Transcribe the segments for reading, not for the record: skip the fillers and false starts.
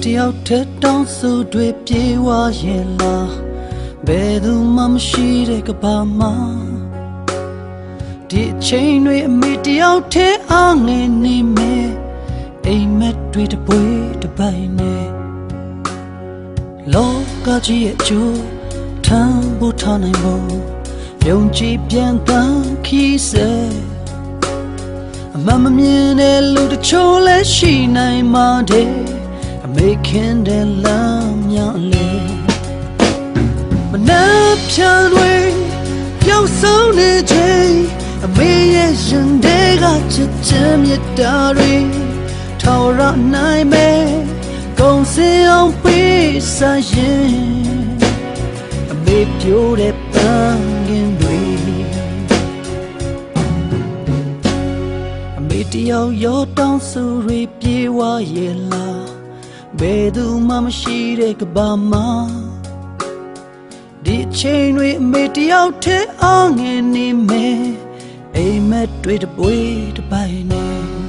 တယောက်ထက်တောင်းဆိုတွေပြေဝရဲ့လားဘယ်သူမှမရှိတဲ့ကဘာမှာဒီအချိန်တွေအမေတယောက်ထက်အားငယ်နေမယ်အိမ်မက်တွေတပွေးတပိုင်နဲ့လောကကြီးရဲ့အကျိုးထမ်းဖို့ထားနိုင်ဖို့ယုံကြည်ပြန်တမ်းခီးစေအမှန်မမြင်တဲ့လူတချို့လည်းရှိနိုင်မှာတဲ့အမေခင်တဲ့လမ်းများလေမနှပ်ဖြန်တွေပျောက်ဆုံးနေချိန်အမေရဲ့ရင်တွေကချစ်ချင်မြတ်တာတွေထော်ရနိုင်မယ်ကုန်စင်အောင်ပေးစားရင်အမေပြိုးတဲ့ပန်းကင်တွေအမေတယောက်ရောတောင်းဆိုတွေပြေဝရဲ့လားဘယ်သူမှမရှိတဲ့ကဘာမှာဒီချိန်တွေအမေတယောက်တည်းအားငယ်နေမယ်အိမ်မက်တွေတပွေးတပိုင်နဲ့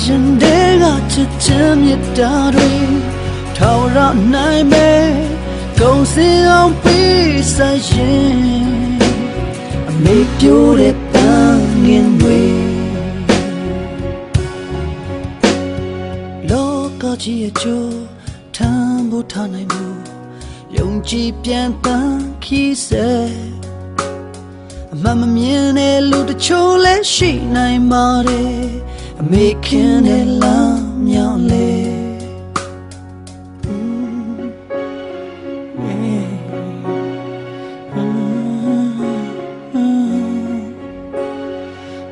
ရင်တွေကချစ်ချင်မြတ်တာတွေထော်ရနိုင်မယ်ကုန်စင်အောင်ပေးစားရင်အမေပြိုးတဲ့ပန်းငင်တွေလောကကြီးရဲ့ကြိုးထမ်းဖို့ထားနိုင်ဖို့ယုံကြည်ပြန်တမ်းခီးစေအမှန်မမြင်တဲ့လူတချို့လည်းရှိနိုင်ပါတယ်အမေခင်တဲ့လမ်းမြောက်လေ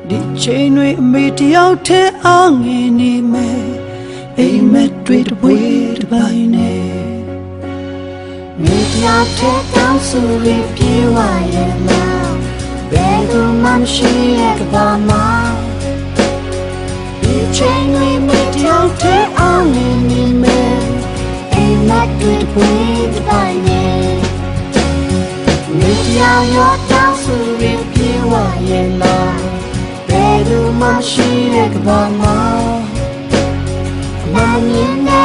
ဒီချိန်တွေအမေတယောက်တည်းအားငယ်နေမယ်အိမ်မက်တွေတပွေးတပိုင်နဲ့မေတယောက်တည်းတောင်းဆိုရပြေဝရဲ့လားဘယ်သူမှမရှိရဲ့ကဘာမှာချိန်တွေမေတယောက်တည်းအောင်နေမယ်အိမ်မက်တွေတပွေးတပိုင်နဲ့မေတယောက်ရောတောင်းဆိုရပြေဝရဲ့လားဘယ်သူမှရှိတဲ့ကဘာမှာမမြင်တဲ့